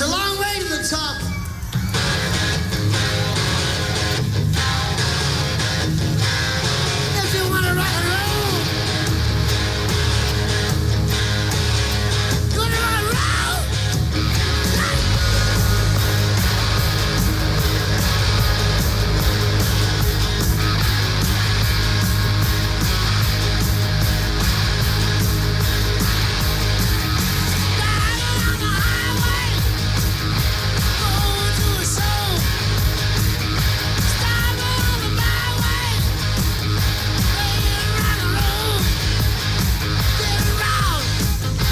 It's a long way to the top. If you want to rock and roll, you want to rock and roll? Driving on the highway, going to a show. Stopping on the byway, playing rock and roll. Getting round,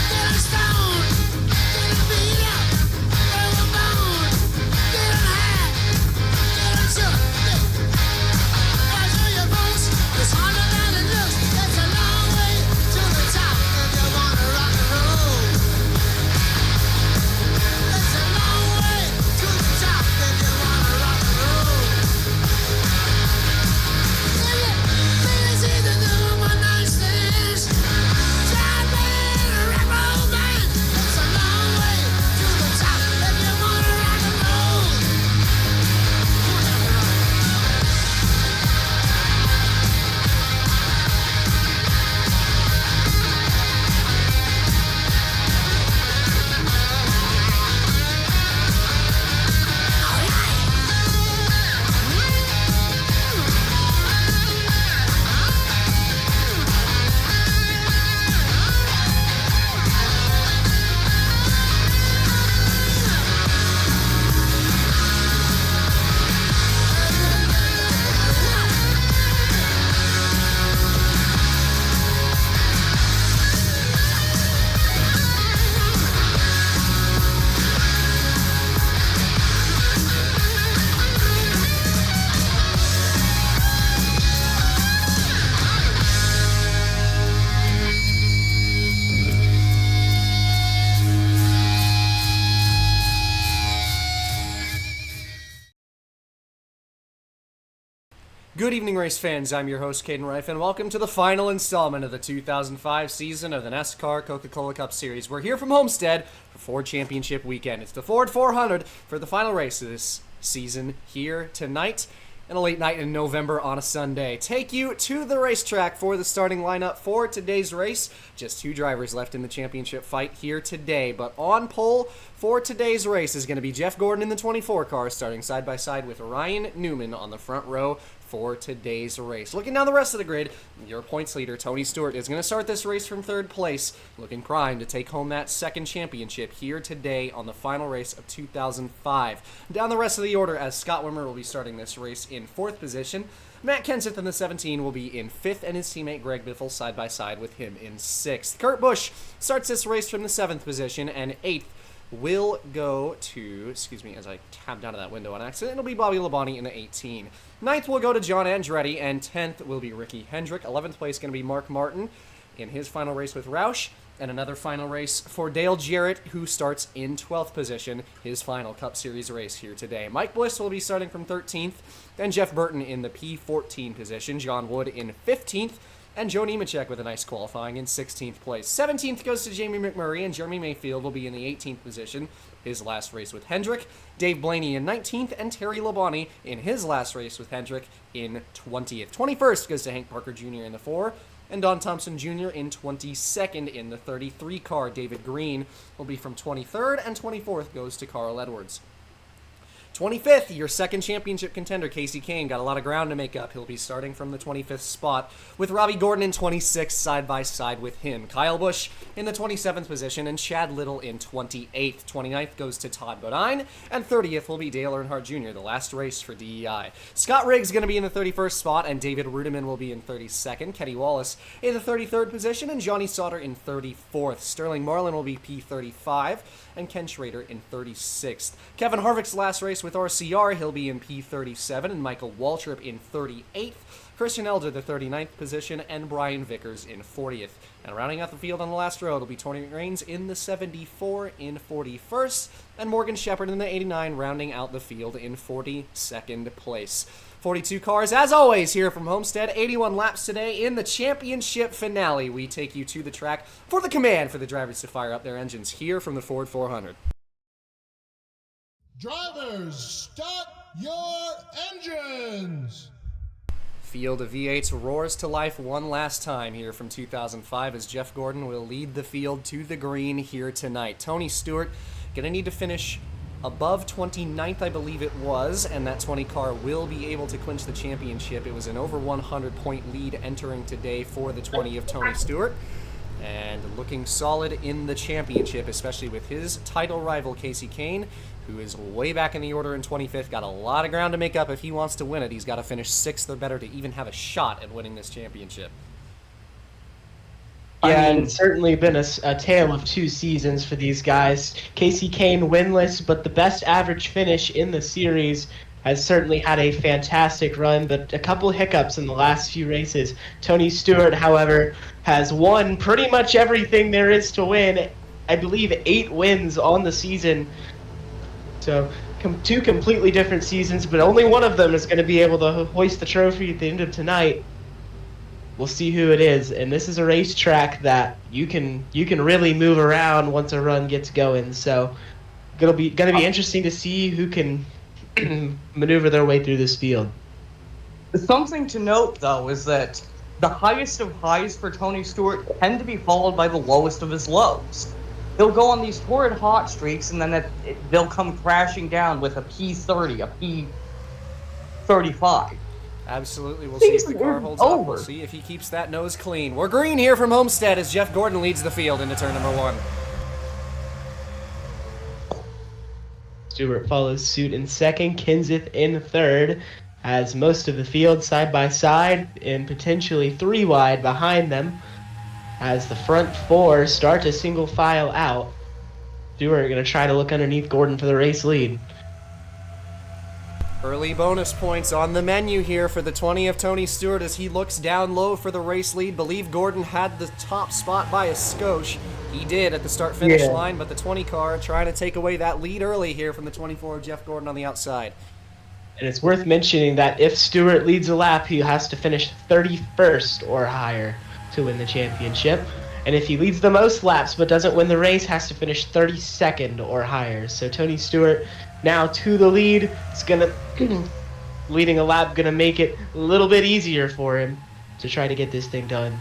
getting stoned, getting beat up, getting boned, getting high, getting shook. Watch all your folks, it's harder than it looks. It's a long way to the top if you wanna rock and roll. It's a long way to the top if you wanna rock and roll. Ladies in the new one-night stands, driving a rock and roll band. It's a long way to the top if you wanna rock and roll. Good evening, race fans. I'm your host, Caden Reif, and welcome to the final installment of the 2005 season of the NASCAR Coca-Cola Cup Series. We're here from Homestead for Ford Championship Weekend. It's the Ford 400 for the final race of this season here tonight and a late night in November on a Sunday. Take you to the racetrack for the starting lineup for today's race. Just two drivers left in the championship fight here today, but on pole for today's race is going to be Jeff Gordon in the 24 car, starting side by side with Ryan Newman on the front row for today's race. Looking down the rest of the grid, your points leader, Tony Stewart, is going to start this race from third place, looking primed to take home that second championship here today on the final race of 2005. Down the rest of the order, as Scott Wimmer will be starting this race in fourth position, Matt Kenseth in the 17 will be in fifth, and his teammate Greg Biffle side by side with him in sixth. Kurt Busch starts this race from the seventh position, and eighth will go to, excuse me, as I tapped out of that window on accident, it'll be Bobby Labonte in the 18. Ninth will go to John Andretti, and 10th will be Ricky Hendrick. 11th place going to be Mark Martin in his final race with Roush, and another final race for Dale Jarrett, who starts in 12th position, his final Cup Series race here today. Mike Bliss will be starting from 13th, then Jeff Burton in the P14 position, John Wood in 15th, and Joe Nemechek with a nice qualifying in 16th place. 17th goes to Jamie McMurray, and Jeremy Mayfield will be in the 18th position, his last race with Hendrick. Dave Blaney in 19th, and Terry Labonte in his last race with Hendrick in 20th. 21st goes to Hank Parker Jr. in the 4, and Don Thompson Jr. in 22nd in the 33 car. David Green will be from 23rd, and 24th goes to Carl Edwards. 25th, your second championship contender, Casey Kane, got a lot of ground to make up. He'll be starting from the 25th spot with Robbie Gordon in 26th, side by side with him. Kyle Busch in the 27th position, and Chad Little in 28th. 29th goes to Todd Bodine, and 30th will be Dale Earnhardt Jr., the last race for DEI. Scott Riggs going to be in the 31st spot, and David Rudiman will be in 32nd. Kenny Wallace in the 33rd position, and Johnny Sauter in 34th. Sterling Marlin will be P35, and Ken Schrader in 36th. Kevin Harvick's last race with RCR, he'll be in P37, and Michael Waltrip in 38th. Christian Elder, the 39th position, and Brian Vickers in 40th. And rounding out the field on the last row, it'll be Tony McRains in the 74 in 41st, and Morgan Shepherd in the 89, rounding out the field in 42nd place. 42 cars, as always, here from Homestead. 81 laps today in the championship finale. We take you to the track for the command for the drivers to fire up their engines here from the Ford 400. Drivers, start your engines! Field of V8s roars to life one last time here from 2005 as Jeff Gordon will lead the field to the green here tonight. Tony Stewart going to need to finish above 29th, I believe it was, and that 20 car will be able to clinch the championship. It was an over 100-point lead entering today for the 20 of Tony Stewart, and looking solid in the championship, especially with his title rival Casey Kane, who is way back in the order in 25th. Got a lot of ground to make up if he wants to win it. He's got to finish 6th or better to even have a shot at winning this championship. Yeah, and it's certainly been a tale of two seasons for these guys. Casey Kane winless, but the best average finish in the series, has certainly had a fantastic run, but a couple hiccups in the last few races. Tony Stewart, however, has won pretty much everything there is to win. I believe 8 wins on the season. So, two completely different seasons, but only one of them is going to be able to hoist the trophy at the end of tonight. We'll see who it is, and this is a racetrack that you can really move around once a run gets going. So, gonna be interesting to see who can maneuver their way through this field. Something to note, though, is that the highest of highs for Tony Stewart tend to be followed by the lowest of his lows. He'll go on these torrid hot streaks, and then they'll come crashing down with a P30, a P35. Absolutely. We'll see if the car holds up. We'll see if he keeps that nose clean. We're green here from Homestead as Jeff Gordon leads the field into turn number 1. Stewart follows suit in second, Kenseth in third, as most of the field side by side and potentially 3 wide behind them as the front 4 start to single file out. Stewart going to try to look underneath Gordon for the race lead. Early bonus points on the menu here for the 20 of Tony Stewart as he looks down low for the race lead. Believe Gordon had the top spot by a skosh. He did at the start-finish line, but the 20 car trying to take away that lead early here from the 24 of Jeff Gordon on the outside. And it's worth mentioning that if Stewart leads a lap, he has to finish 31st or higher to win the championship. And if he leads the most laps but doesn't win the race, has to finish 32nd or higher. So Tony Stewart now to the lead. It's gonna leading a lap gonna make it a little bit easier for him to try to get this thing done.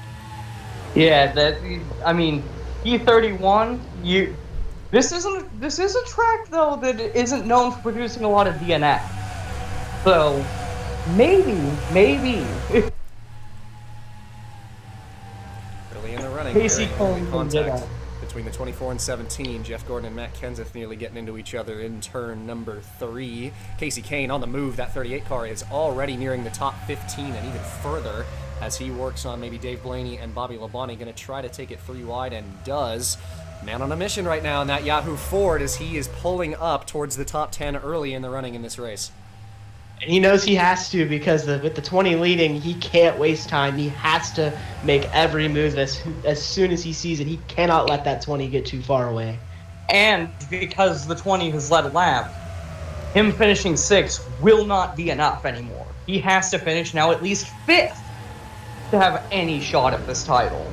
Yeah, P31. This is a track though that isn't known for producing a lot of DNF. So maybe. Early in the running, Casey very Kane contact between the 24 and 17. Jeff Gordon and Matt Kenseth nearly getting into each other in turn number 3. Casey Kane on the move. That 38 car is already nearing the top 15 and even further as he works on maybe Dave Blaney and Bobby Labonte. Going to try to take it 3 wide and does. Man on a mission right now in that Yahoo Ford as he is pulling up towards the top 10 early in the running in this race. And he knows he has to because with the 20 leading, he can't waste time. He has to make every move as soon as he sees it. He cannot let that 20 get too far away. And because the 20 has led a lap, him finishing 6th will not be enough anymore. He has to finish now at least 5th to have any shot at this title.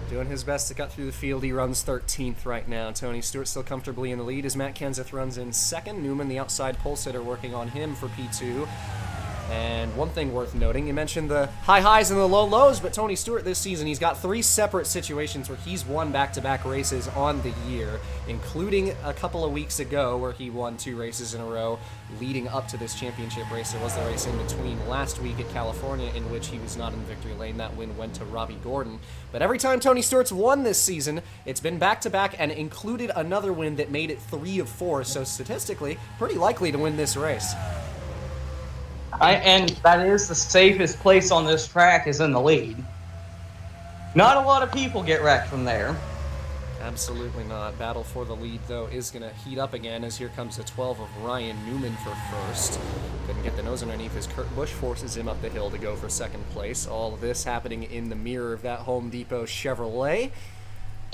Doing his best to cut through the field. He runs 13th right now. Tony Stewart still comfortably in the lead as Matt Kenseth runs in second. Newman, the outside pole sitter, working on him for P2. And one thing worth noting, you mentioned the high highs and the low lows, but Tony Stewart this season, he's got 3 separate situations where he's won back-to-back races on the year, including a couple of weeks ago where he won 2 races in a row leading up to this championship race. There was the race in between last week at California in which he was not in victory lane. That win went to Robbie Gordon. But every time Tony Stewart's won this season, it's been back-to-back and included another win that made it 3 of 4, so statistically, pretty likely to win this race. And that is the safest place on this track is in the lead. Not a lot of people get wrecked from there. Absolutely not. Battle for the lead, though, is going to heat up again as here comes the 12 of Ryan Newman for first. Couldn't get the nose underneath as Kurt Busch forces him up the hill to go for second place. All of this happening in the mirror of that Home Depot Chevrolet.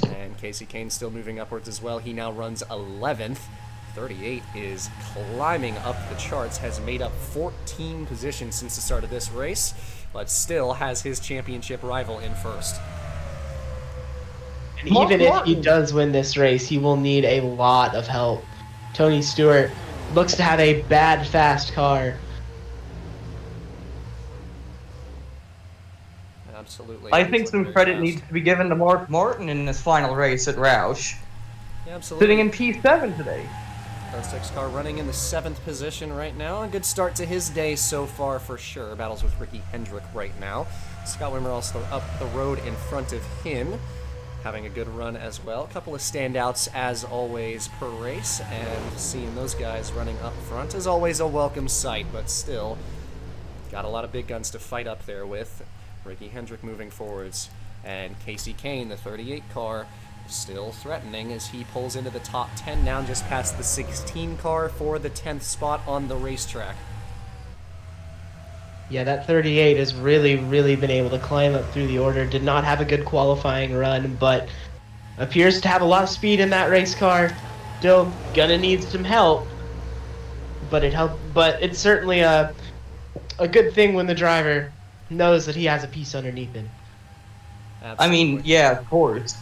And Casey Kane still moving upwards as well. He now runs 11th. 38 is climbing up the charts, has made up 14 positions since the start of this race, but still has his championship rival in first. And even if he does win this race, he will need a lot of help Tony Stewart looks to have a bad fast car. Absolutely. I He's think looking some very credit fast. needs to be given to Mark Martin in this final race at Roush, Yeah, absolutely. sitting in P7 today. R36 car running in the 7th position right now. A good start to his day so far for sure. Battles with Ricky Hendrick right now. Scott Wimmer also up the road in front of him, having a good run as well. A couple of standouts as always per race, and seeing those guys running up front is always a welcome sight, but still got a lot of big guns to fight up there with. Ricky Hendrick moving forwards, and Casey Kane, the 38 car, still threatening as he pulls into the top 10 now, just past the 16 car for the 10th spot on the racetrack. Yeah, that 38 has really been able to climb up through the order. Did not have a good qualifying run, but appears to have a lot of speed in that race car. Still gonna need some help, but it's certainly a good thing when the driver knows that he has a piece underneath him. Absolutely. I mean, yeah, of course.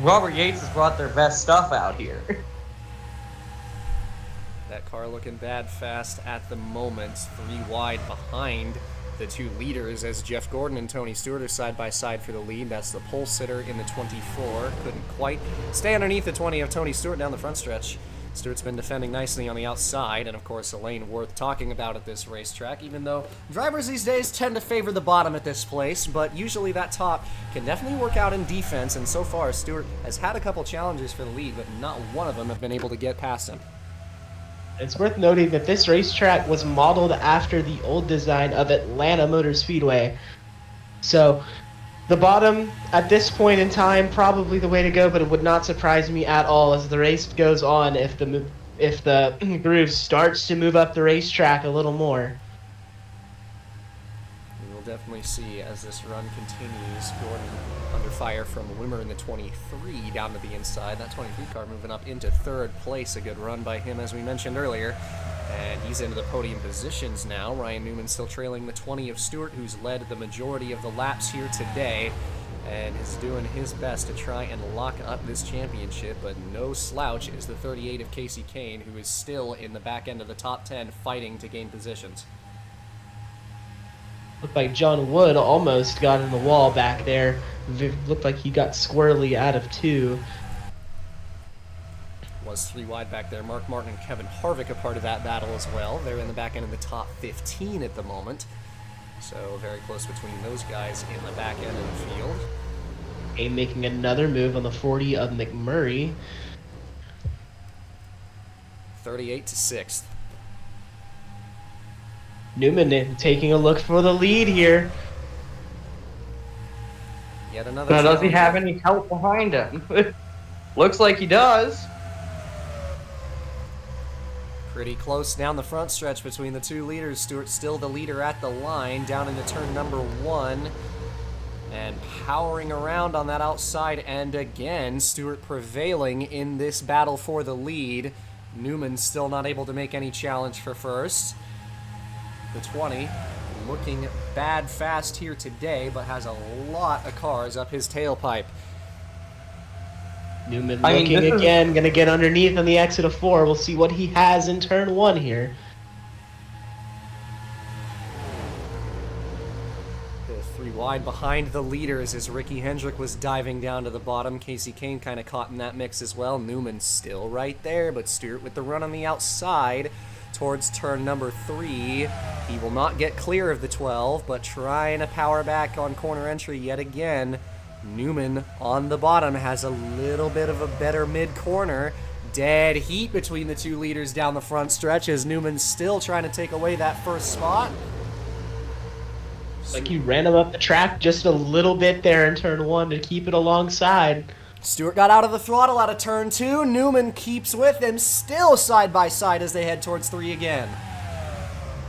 Robert Yates has brought their best stuff out here. That car looking bad fast at the moment, 3 wide behind the 2 leaders as Jeff Gordon and Tony Stewart are side by side for the lead. That's the pole sitter in the 24. Couldn't quite stay underneath the 20 of Tony Stewart down the front stretch. Stewart's been defending nicely on the outside, and of course a lane worth talking about at this racetrack, even though drivers these days tend to favor the bottom at this place, but usually that top can definitely work out in defense, and so far Stewart has had a couple challenges for the lead, but not one of them have been able to get past him. It's worth noting that this racetrack was modeled after the old design of Atlanta Motor Speedway. So the bottom, at this point in time, probably the way to go, but it would not surprise me at all as the race goes on if the groove starts to move up the racetrack a little more. We will definitely see as this run continues. Gordon under fire from Wimmer in the 23 down to the inside. That 23 car moving up into 3rd place. A good run by him, as we mentioned earlier. And he's into the podium positions now. Ryan Newman still trailing the 20 of Stewart, who's led the majority of the laps here today, and is doing his best to try and lock up this championship, but no slouch is the 38 of Casey Kane, who is still in the back end of the top 10 fighting to gain positions. Looked like John Wood almost got in the wall back there. Looked like he got squarely out of 2. Was 3 wide back there. Mark Martin and Kevin Harvick a part of that battle as well. They're in the back end of the top 15 at the moment. So very close between those guys in the back end of the field. A making another move on the 40 of McMurray. 38 to 6th. Newman taking a look for the lead here. Yet another. Now, does he challenge. have any help behind him? Looks like he does. Pretty close down the front stretch between the 2 leaders. Stewart's still the leader at the line, down into turn number 1. And powering around on that outside end again. Stewart prevailing in this battle for the lead. Newman still not able to make any challenge for first. The 20 looking bad fast here today, but has a lot of cars up his tailpipe. Newman I mean, looking this is- again, gonna get underneath on the exit of 4. We'll see what he has in turn 1 here. The 3 wide behind the leaders as Ricky Hendrick was diving down to the bottom. Casey Kane kind of caught in that mix as well. Newman still right there, but Stewart with the run on the outside towards turn number 3. He will not get clear of the 12, but trying to power back on corner entry yet again. Newman on the bottom has a little bit of a better mid-corner. Dead heat between the 2 leaders down the front stretch as Newman's still trying to take away that first spot. Like he ran him up the track just a little bit there in turn 1 to keep it alongside. Stewart got out of the throttle out of turn 2. Newman keeps with him, still side by side as they head towards 3 again.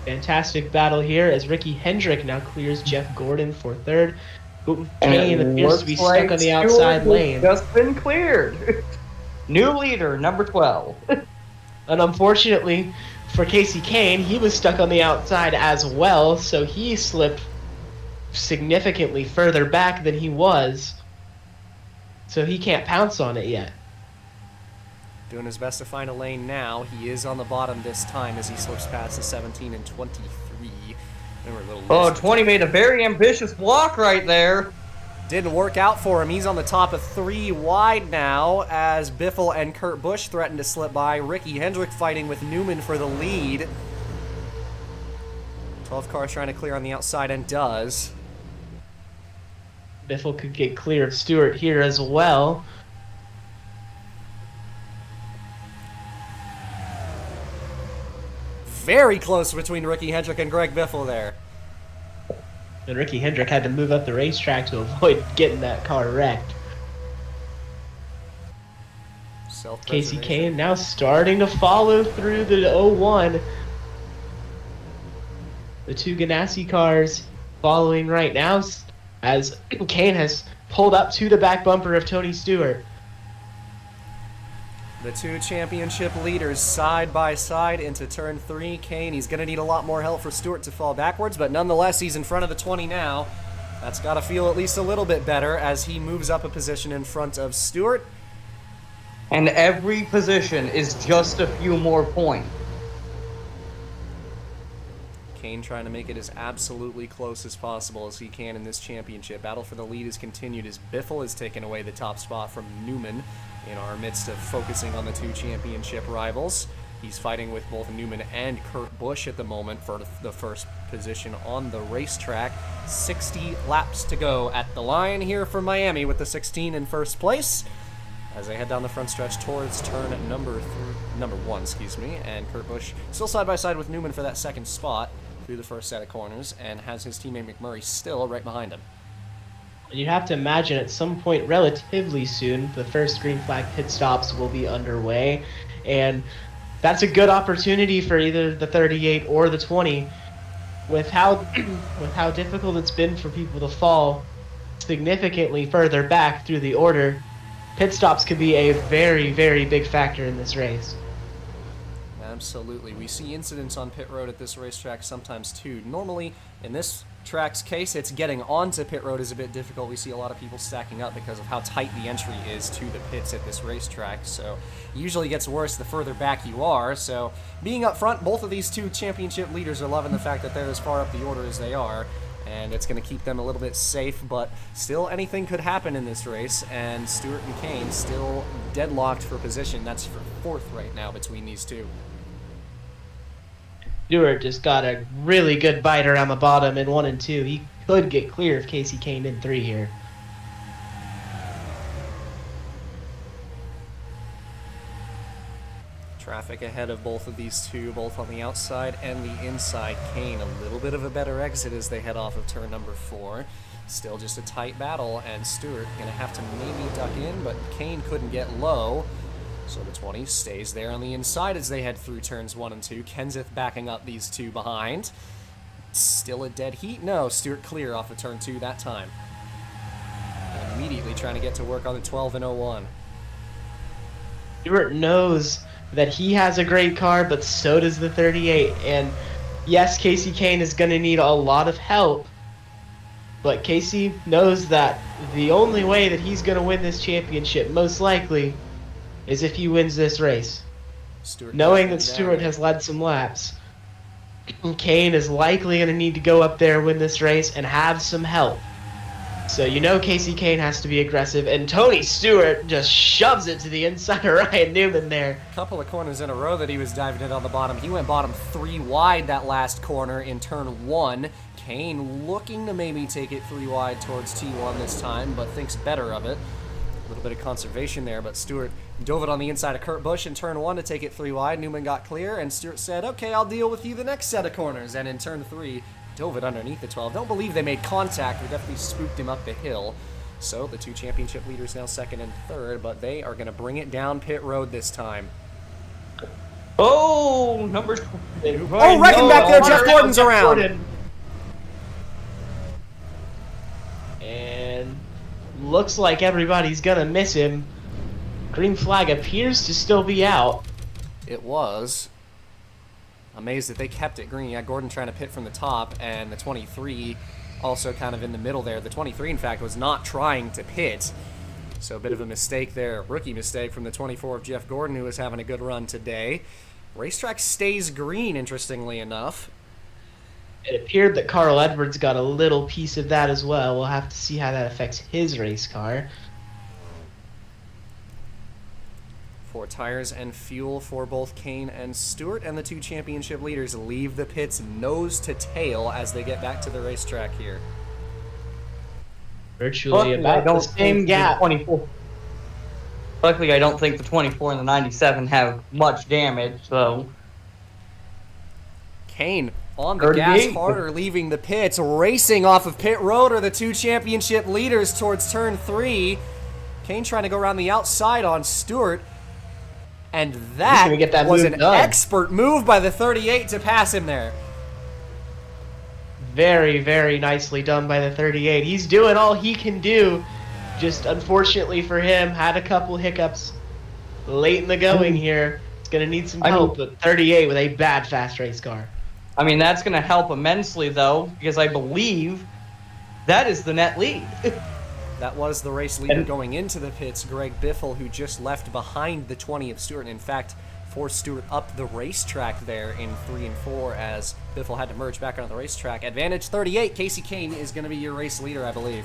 Fantastic battle here as Ricky Hendrick now clears Jeff Gordon for 3rd. Kane appears to be stuck on the outside lane. Just been cleared. New leader, number 12. And unfortunately for Casey Kane, he was stuck on the outside as well, so he slipped significantly further back than he was. So he can't pounce on it yet. Doing his best to find a lane now. He is on the bottom this time as he slips past the 17 and 23. They were a little Oh, loose. 20 made a very ambitious block right there. Didn't work out for him. He's on the top of 3 wide now as Biffle and Kurt Busch threaten to slip by. Ricky Hendrick fighting with Newman for the lead. 12 cars trying to clear on the outside and does. Biffle could get clear of Stewart here as well. Very close between Ricky Hendrick and Greg Biffle there. And Ricky Hendrick had to move up the racetrack to avoid getting that car wrecked. Casey Kane now starting to follow through the 01. The two Ganassi cars following right now as Kane has pulled up to the back bumper of Tony Stewart. The two championship leaders side by side into turn 3. Kane, he's going to need a lot more help for Stewart to fall backwards, but nonetheless, he's in front of the 20 now. That's got to feel at least a little bit better as he moves up a position in front of Stewart. And every position is just a few more points. Kane trying to make it as absolutely close as possible as he can in this championship. Battle for the lead is continued as Biffle has taken away the top spot from Newman in our midst of focusing on the two championship rivals. He's fighting with both Newman and Kurt Busch at the moment for the first position on the racetrack. 60 laps to go at the line here for Miami with the 16 in first place as they head down the front stretch towards turn number 1, and Kurt Busch still side by side with Newman for that second spot through the first set of corners and has his teammate McMurray still right behind him. You'd have to imagine at some point relatively soon the first green flag pit stops will be underway, and that's a good opportunity for either the 38 or the 20. With how difficult it's been for people to fall significantly further back through the order, pit stops could be a very, very big factor in this race. Absolutely. We see incidents on pit road at this racetrack sometimes too. Normally, in this track's case, it's getting onto pit road is a bit difficult. We see a lot of people stacking up because of how tight the entry is to the pits at this racetrack. So it usually gets worse the further back you are. So being up front, both of these two championship leaders are loving the fact that they're as far up the order as they are. And it's going to keep them a little bit safe, but still anything could happen in this race. And Stewart and Kane still deadlocked for position. That's for 4th right now between these two. Stewart just got a really good bite around the bottom in 1 and 2. He could get clear of Casey Kane in 3 here. Traffic ahead of both of these two, both on the outside and the inside. Kane, a little bit of a better exit as they head off of turn number 4. Still just a tight battle, and Stewart going to have to maybe duck in, but Kane couldn't get low. So the 20 stays there on the inside as they head through turns 1 and 2. Kenseth backing up these two behind. Still a dead heat? No, Stewart clear off of turn 2 that time. And immediately trying to get to work on the 12 and 01. Stewart knows that he has a great car, but so does the 38. And yes, Casey Kane is going to need a lot of help, but Casey knows that the only way that he's going to win this championship, most likely, is if he wins this race. Knowing that Stewart has led some laps, Kane is likely going to need to go up there, win this race, and have some help. So you know Casey Kane has to be aggressive, and Tony Stewart just shoves it to the inside of Ryan Newman there. Couple of corners in a row that he was diving in on the bottom. He went bottom 3 wide that last corner in turn 1. Kane looking to maybe take it 3 wide towards T1 this time, but thinks better of it. A little bit of conservation there, but Stewart dove it on the inside of Kurt Busch in turn 1 to take it 3 wide. Newman got clear, and Stewart said, okay, I'll deal with you the next set of corners. And in turn 3, dove it underneath the 12. Don't believe they made contact. We definitely spooked him up the hill. So the two championship leaders now 2nd and 3rd, but they are going to bring it down pit road this time. Oh, number 20. Oh, Reckon back there. Jeff Gordon's around. And looks like everybody's going to miss him. Green flag appears to still be out. It was. Amazed that they kept it green. Yeah, Gordon trying to pit from the top, and the 23 also kind of in the middle there. The 23, in fact, was not trying to pit. So a bit of a mistake there, rookie mistake from the 24 of Jeff Gordon, who is having a good run today. Racetrack stays green, interestingly enough. It appeared that Carl Edwards got a little piece of that as well. We'll have to see how that affects his race car. 4 tires and fuel for both Kane and Stewart, and the 2 championship leaders leave the pits nose to tail as they get back to the racetrack here. Virtually about the same gap. 24. Luckily, I don't think the 24 and the 97 have much damage, so... Kane on the gas 38. harder, leaving the pits, racing off of pit road are the 2 championship leaders towards turn 3. Kane trying to go around the outside on Stewart. And that, get that was move an done. expert move by the 38 to pass him there. Very, very nicely done by the 38. He's doing all he can do. Just unfortunately for him, had a couple hiccups late in the going here. It's going to need some help, but 38 with a bad fast race car. I mean, that's going to help immensely, though, because I believe that is the net lead. That was the race leader going into the pits, Greg Biffle, who just left behind the 20 of Stewart, and in fact forced Stewart up the racetrack there in 3 and 4 as Biffle had to merge back onto the racetrack. Advantage 38, Casey Kane is going to be your race leader, I believe.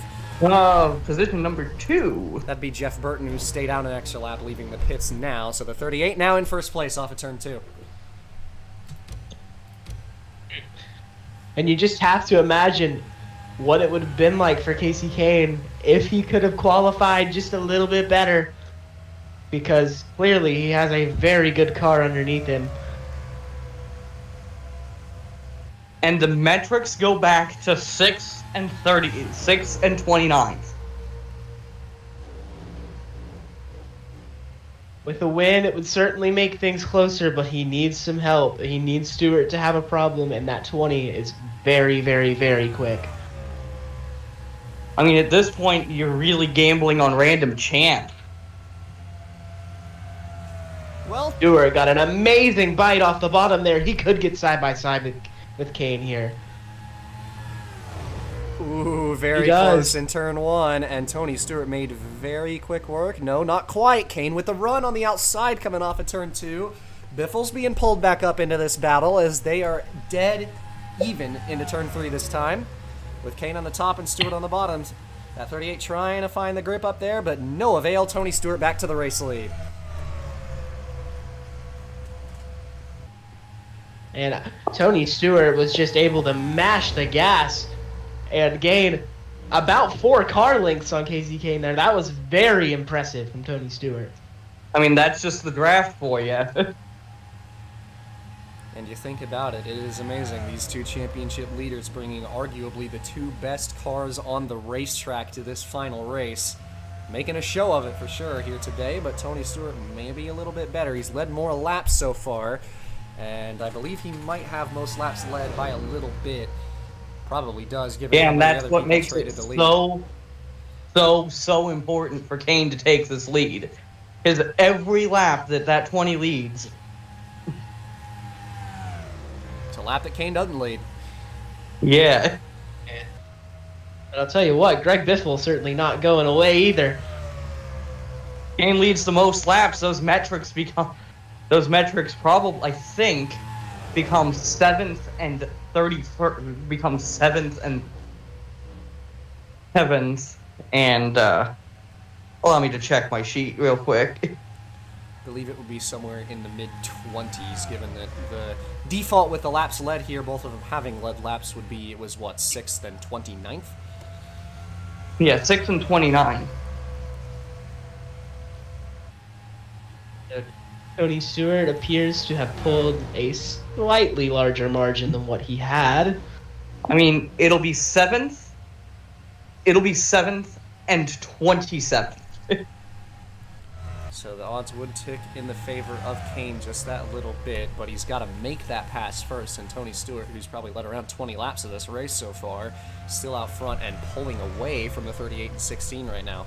Position number 2. That'd be Jeff Burton, who stayed out an extra lap, leaving the pits now. So the 38 now in first place off of turn 2. And you just have to imagine what it would have been like for Casey Kane if he could have qualified just a little bit better, because clearly he has a very good car underneath him. And the metrics go back to 6 and 29. With a win, it would certainly make things closer, but he needs some help. He needs Stewart to have a problem, and that 20 is very, very, very quick. I mean, at this point, you're really gambling on random champ. Well, Stewart got an amazing bite off the bottom there. He could get side by side with Kane here. ooh, very He does. close in turn 1, and Tony Stewart made very quick work. No, not quite. Kane with the run on the outside coming off of turn 2. Biffle's being pulled back up into this battle as they are dead even into turn 3 this time, with Kane on the top and Stewart on the bottoms. That 38 trying to find the grip up there, but no avail. Tony Stewart back to the race lead. And Tony Stewart was just able to mash the gas and gain about 4 car lengths on Casey Kane there. That was very impressive from Tony Stewart. I mean, that's just the draft for you. And you think about it, it is amazing. These 2 championship leaders bringing arguably the 2 best cars on the racetrack to this final race. Making a show of it for sure here today, but Tony Stewart may be a little bit better. He's led more laps so far, and I believe he might have most laps led by a little bit. Probably does, given Yeah, how and many that's other what people makes traded it the lead. so important for Kane to take this lead. Because every lap that 20 leads, It's a lap that Kane doesn't lead. yeah. And I'll tell you what, Greg Biffle certainly not going away either. Kane leads the most laps. Those metrics probably, I think, become 7th and 31st, become 7th and 7th, and allow me to check my sheet real quick. I believe it would be somewhere in the mid-20s, given that the default with the laps led here, both of them having led laps, would be, it was what, 6th and 29th? Yeah, 6th and 29. Tony Stewart appears to have pulled a slightly larger margin than what he had. I mean, it'll be 7th and 27th. So the odds would tick in the favor of Kane just that little bit, but he's got to make that pass first, and Tony Stewart, who's probably led around 20 laps of this race so far, still out front and pulling away from the 38 and 16 right now.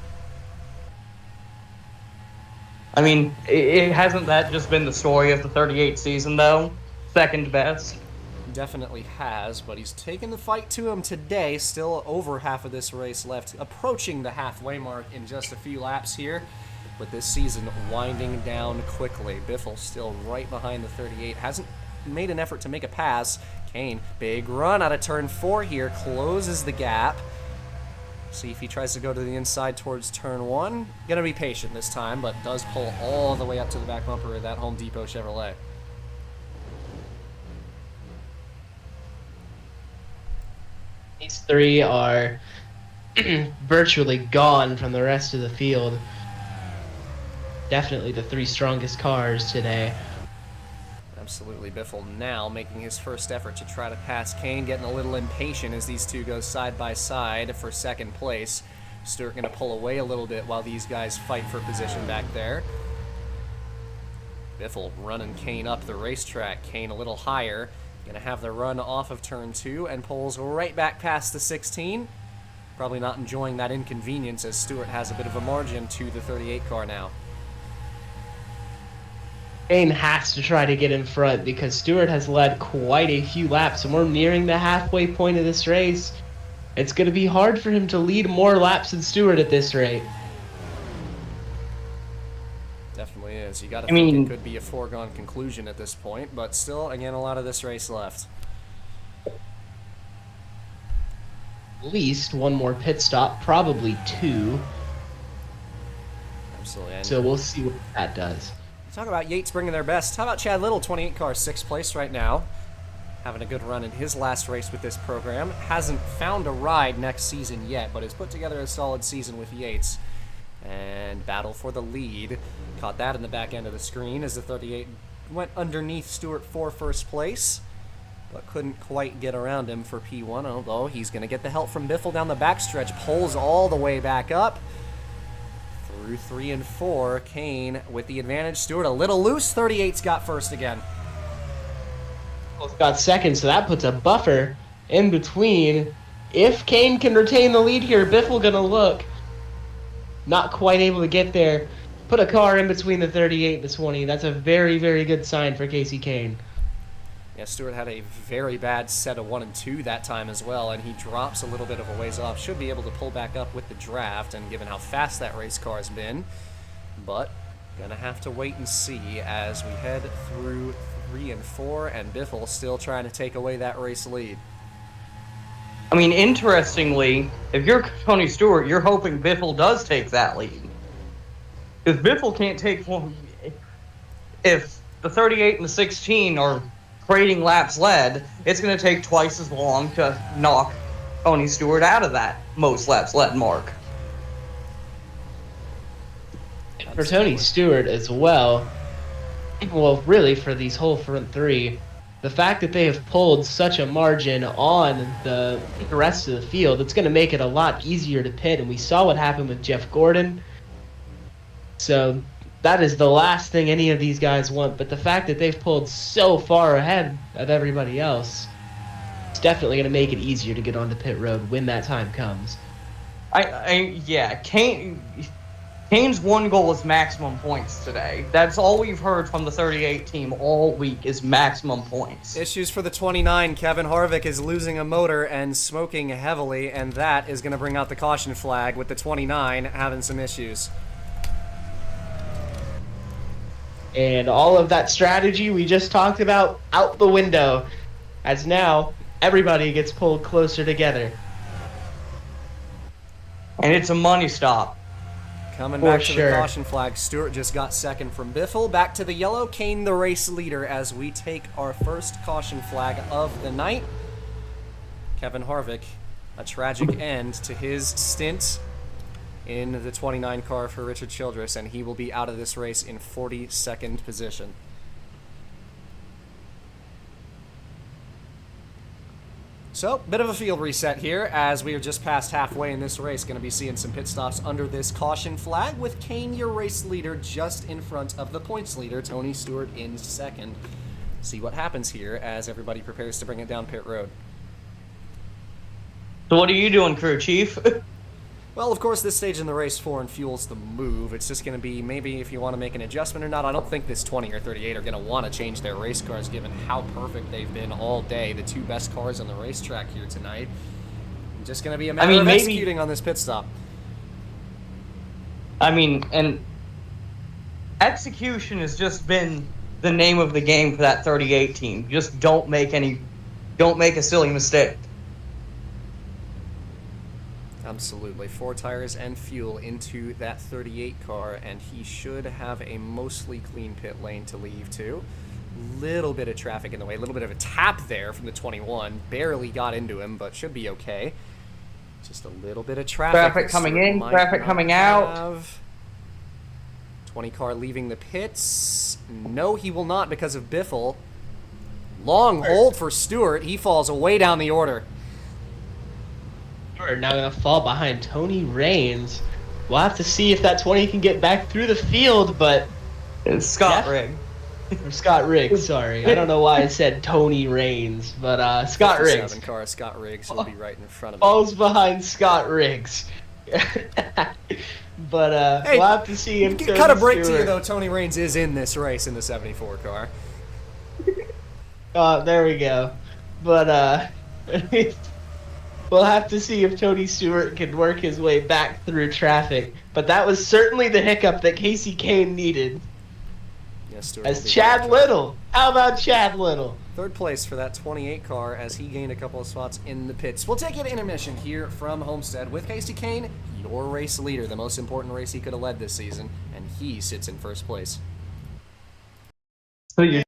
I mean, it hasn't that just been the story of the 38 season, though? Second best. definitely has, but he's taken the fight to him today. Still over half of this race left, approaching the halfway mark in just a few laps here. But this season winding down quickly. Biffle still right behind the 38. Hasn't made an effort to make a pass. Kane, big run out of turn 4 here. Closes the gap. See if he tries to go to the inside towards turn 1. Gonna be patient this time, but does pull all the way up to the back bumper of that Home Depot Chevrolet. These three are virtually gone from the rest of the field. Definitely the 3 strongest cars today. Absolutely. Biffle now making his first effort to try to pass Kane, getting a little impatient as these two go side by side for second place. Stewart going to pull away a little bit while these guys fight for position back there. Biffle running Kane up the racetrack. Kane a little higher. Going to have the run off of turn 2 and pulls right back past the 16. Probably not enjoying that inconvenience as Stewart has a bit of a margin to the 38 car now. Kane has to try to get in front because Stewart has led quite a few laps, and we're nearing the halfway point of this race. It's going to be hard for him to lead more laps than Stewart at this rate. Definitely is. You got to think it could be a foregone conclusion at this point, but still, again, a lot of this race left. At least one more pit stop, probably 2. Absolutely. So we'll see what that does. Talk about Yates bringing their best. How about Chad Little, 28 car, 6th place right now. Having a good run in his last race with this program. Hasn't found a ride next season yet, but has put together a solid season with Yates. And battle for the lead. Caught that in the back end of the screen as the 38 went underneath Stewart for first place, but couldn't quite get around him for P1, although he's going to get the help from Biffle down the backstretch. Pulls all the way back up. Through 3 and 4, Kane with the advantage. Stewart a little loose. 38's got first again. Both got second, so that puts a buffer in between. If Kane can retain the lead here, Biffle gonna look. Not quite able to get there. Put a car in between the 38 and the 20. That's a very, very good sign for Casey Kane. Yeah, Stewart had a very bad set of 1 and 2 that time as well, and he drops a little bit of a ways off. Should be able to pull back up with the draft, and given how fast that race car has been. But gonna have to wait and see as we head through 3 and 4, and Biffle still trying to take away that race lead. I mean, interestingly, if you're Tony Stewart, you're hoping Biffle does take that lead. If Biffle can't take one, if the 38 and the 16 are trading laps led, it's going to take twice as long to knock Tony Stewart out of that most laps led mark. For Tony Stewart as well, really for these whole front 3, the fact that they have pulled such a margin on the rest of the field, it's going to make it a lot easier to pit, and we saw what happened with Jeff Gordon. So that is the last thing any of these guys want, but the fact that they've pulled so far ahead of everybody else, it's definitely going to make it easier to get onto pit road when that time comes. Kane's one goal is maximum points today. That's all we've heard from the 38 team all week is maximum points. Issues for the 29. Kevin Harvick is losing a motor and smoking heavily, and that is going to bring out the caution flag with the 29 having some issues. And all of that strategy we just talked about out the window, as now everybody gets pulled closer together. And it's a money stop. Coming back to the caution flag, Stewart just got second from Biffle. Back to the yellow, Kane the race leader as we take our first caution flag of the night. Kevin Harvick, a tragic end to his stint in the 29 car for Richard Childress, and he will be out of this race in 42nd position. So, bit of a field reset here as we are just past halfway in this race. Going to be seeing some pit stops under this caution flag with Kane, your race leader, just in front of the points leader, Tony Stewart, in second. See what happens here as everybody prepares to bring it down pit road. So what are you doing, crew chief? Well, of course, this stage in the race, foreign fuel's the move. It's just going to be maybe if you want to make an adjustment or not. I don't think this 20 or 38 are going to want to change their race cars given how perfect they've been all day. The two best cars on the racetrack here tonight. Just going to be a matter of executing on this pit stop. I mean, and execution has just been the name of the game for that 38 team. Just don't make a silly mistake. Absolutely. 4 tires and fuel into that 38 car, and he should have a mostly clean pit lane to leave to. Little bit of traffic in the way, a little bit of a tap there from the 21. Barely got into him, but should be okay. Just a little bit of traffic. Traffic coming in, traffic coming out. 20 car leaving the pits. No, he will not because of Biffle. Long hold for Stewart. He falls way down the order. We're now going to fall behind Tony Raines. We'll have to see if that 20 can get back through the field, but... It's Scott Rigg. Or Scott Riggs, sorry. I don't know why I said Tony Raines, but Scott Riggs. Car, Scott Riggs will be right in front of him. Falls behind Scott Riggs. But hey, we'll have to see if Tony cut a break to you, though. Tony Raines is in this race in the 74 car. There we go. But we'll have to see if Tony Stewart can work his way back through traffic. But that was certainly the hiccup that Casey Kane needed. Yes, as Chad Little. How about Chad Little? Third place for that 28 car as he gained a couple of spots in the pits. We'll take an intermission here from Homestead with Casey Kane, your race leader, the most important race he could have led this season, and he sits in first place. So you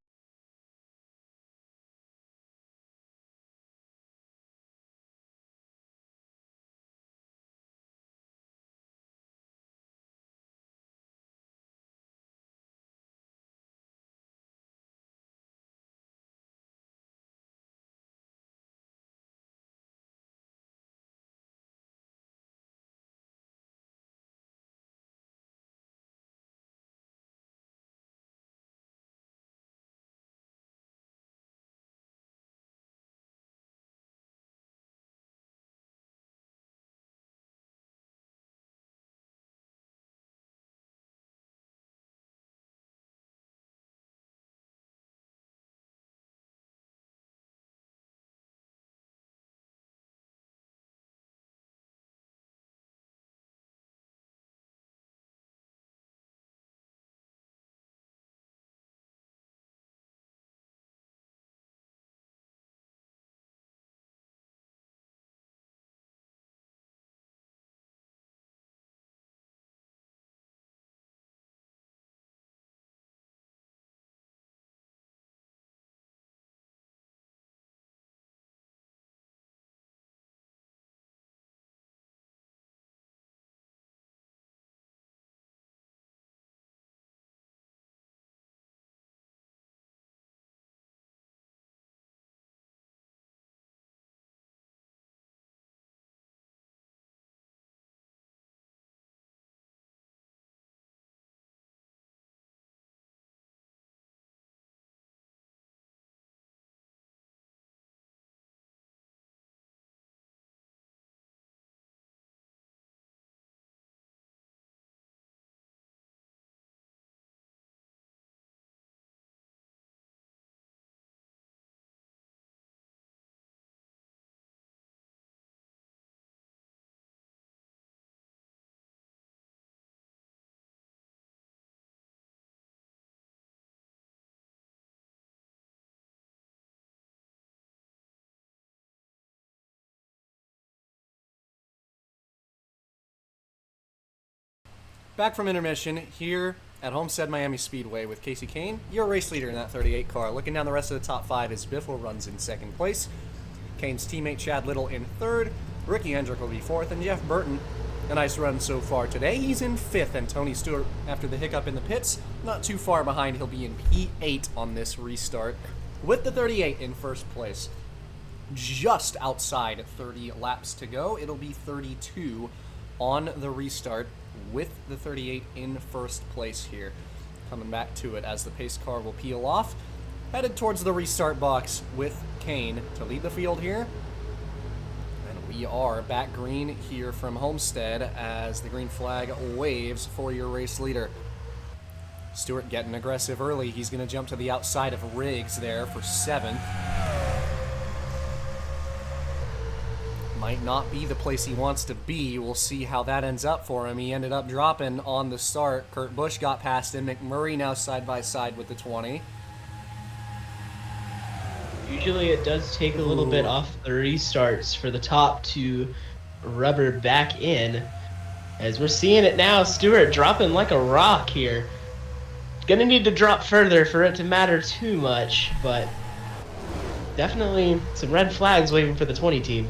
Back from intermission here at Homestead Miami Speedway with Casey Kane, your race leader in that 38 car. Looking down the rest of the top 5 as Biffle runs in second place. Kane's teammate Chad Little in third. Ricky Hendrick will be fourth, and Jeff Burton, a nice run so far today. He's in fifth, and Tony Stewart, after the hiccup in the pits, not too far behind. He'll be in P8 on this restart with the 38 in first place. Just outside 30 laps to go. It'll be 32 on the restart with the 38 in first place here. Coming back to it as the pace car will peel off. Headed towards the restart box with Kane to lead the field here. And we we are back green here from Homestead as the green flag waves for your race leader. Stewart getting aggressive early. He's going to jump to the outside of Riggs there for 7th. Might not be the place he wants to be. We'll see how that ends up for him. He ended up dropping on the start. Kurt Busch got past him. McMurray now side by side with the 20. Usually it does take a little bit off the restarts for the top to rubber back in. As we're seeing it now, Stewart dropping like a rock here. Gonna need to drop further for it to matter too much, but definitely some red flags waving for the 20 team.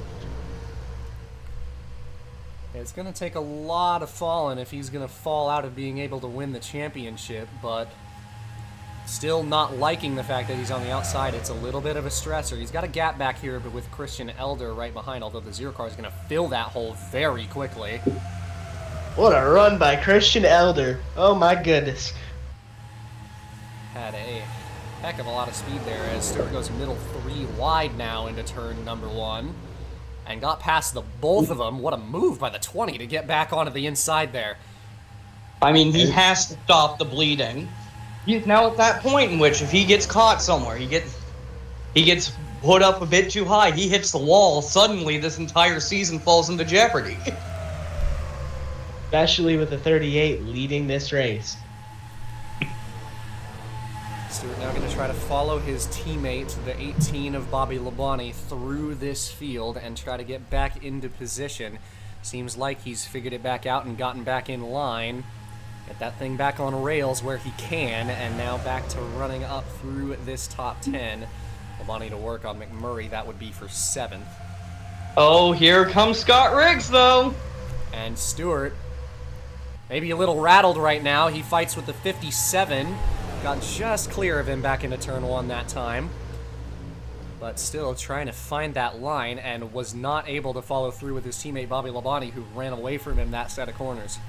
It's going to take a lot of falling if he's going to fall out of being able to win the championship, but still not liking the fact that he's on the outside. It's a little bit of a stressor. He's got a gap back here, but with Christian Elder right behind, although the zero car is going to fill that hole very quickly. What a run by Christian Elder. Oh my goodness. Had a heck of a lot of speed there as Stewart goes middle 3 wide now into turn number 1. And got past the both of them. What a move by the 20 to get back onto the inside there. I mean, he has to stop the bleeding. He's now at that point in which if he gets caught somewhere, he gets put up a bit too high, he hits the wall, suddenly this entire season falls into jeopardy. Especially with the 38 leading this race. Stewart now going to try to follow his teammate, the 18 of Bobby Labonte, through this field and try to get back into position. Seems like he's figured it back out and gotten back in line. Get that thing back on rails where he can, and now back to running up through this top 10. Labonte to work on McMurray. That would be for 7th. Oh, here comes Scott Riggs, though. And Stewart, maybe a little rattled right now. He fights with the 57. Got just clear of him back into turn 1 that time. But still trying to find that line and was not able to follow through with his teammate Bobby Labonte, who ran away from him that set of corners.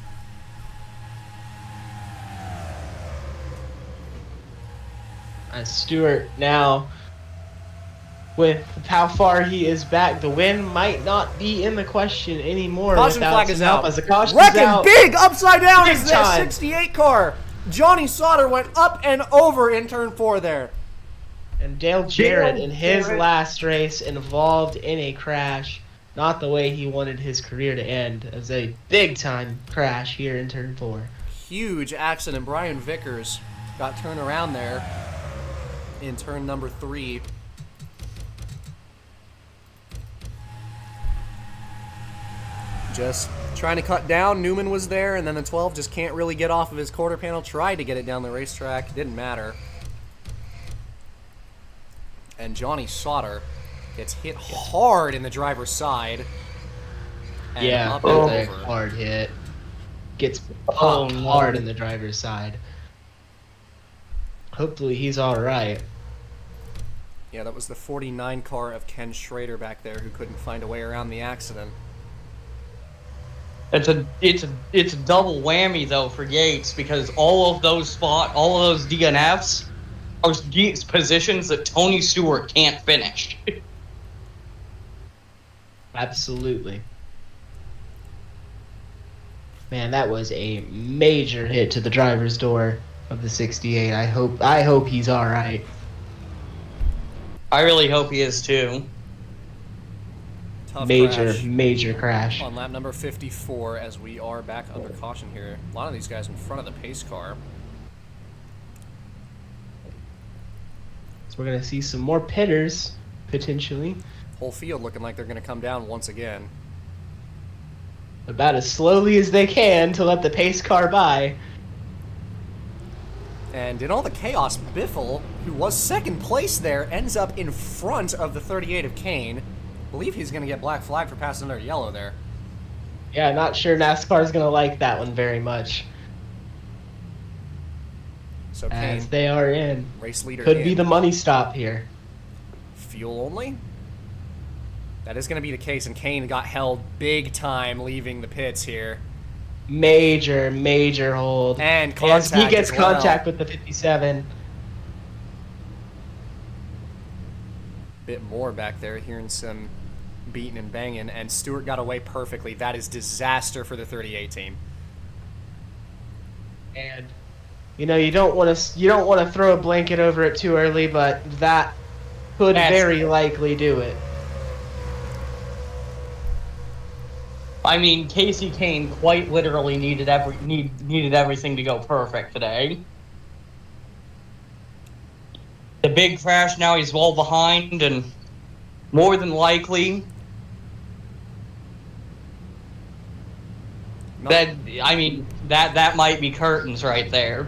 Stewart now, with how far he is back, the win might not be in the question anymore. Caution flag is out. As the caution is Wrecking out. big upside down Big is that time. 68 car. Johnny Sauter went up and over in turn 4 there. And Dale Jarrett Dale in his Jarrett. last race involved in a crash. Not the way he wanted his career to end, as a big-time crash here in turn 4. Huge accident. Brian Vickers got turned around there in turn number 3. Just trying to cut down. Newman was there, and then the 12 just can't really get off of his quarter panel. Tried to get it down the racetrack. Didn't matter. And Johnny Sauter gets hit hard in the driver's side. And Yeah, up that's and a over. hard hit. Gets popped no. hard in the driver's side. Hopefully he's alright. Yeah, that was the 49 car of Ken Schrader back there who couldn't find a way around the accident. It's a double whammy though for Yates, because all of those DNFs are positions that Tony Stewart can't finish. Absolutely. Man, that was a major hit to the driver's door of the 68. I hope he's alright. I really hope he is too. Tough Major, crash major crash. on lap number 54 as we are back under caution here. A lot of these guys in front of the pace car. So we're going to see some more pitters, potentially. Whole field looking like they're going to come down once again. About as slowly as they can to let the pace car by. And in all the chaos, Biffle, who was second place there, ends up in front of the 38 of Kane. I believe he's going to get black flag for passing under yellow there. Yeah, not sure NASCAR's going to like that one very much. So As Kane, they are in. race leader Could in. be the money stop here. Fuel only? That is going to be the case, and Kane got held big time leaving the pits here. Major, major hold. And As contact he gets as well. contact with the 57. Bit more back there, hearing some beating and banging, and Stewart got away perfectly. That is disaster for the 38 team. And you don't want to throw a blanket over it too early, but that could very likely do it. I mean, Casey Kane quite literally needed everything to go perfect today. The big crash, now he's well behind, and more than likely that might be curtains right there.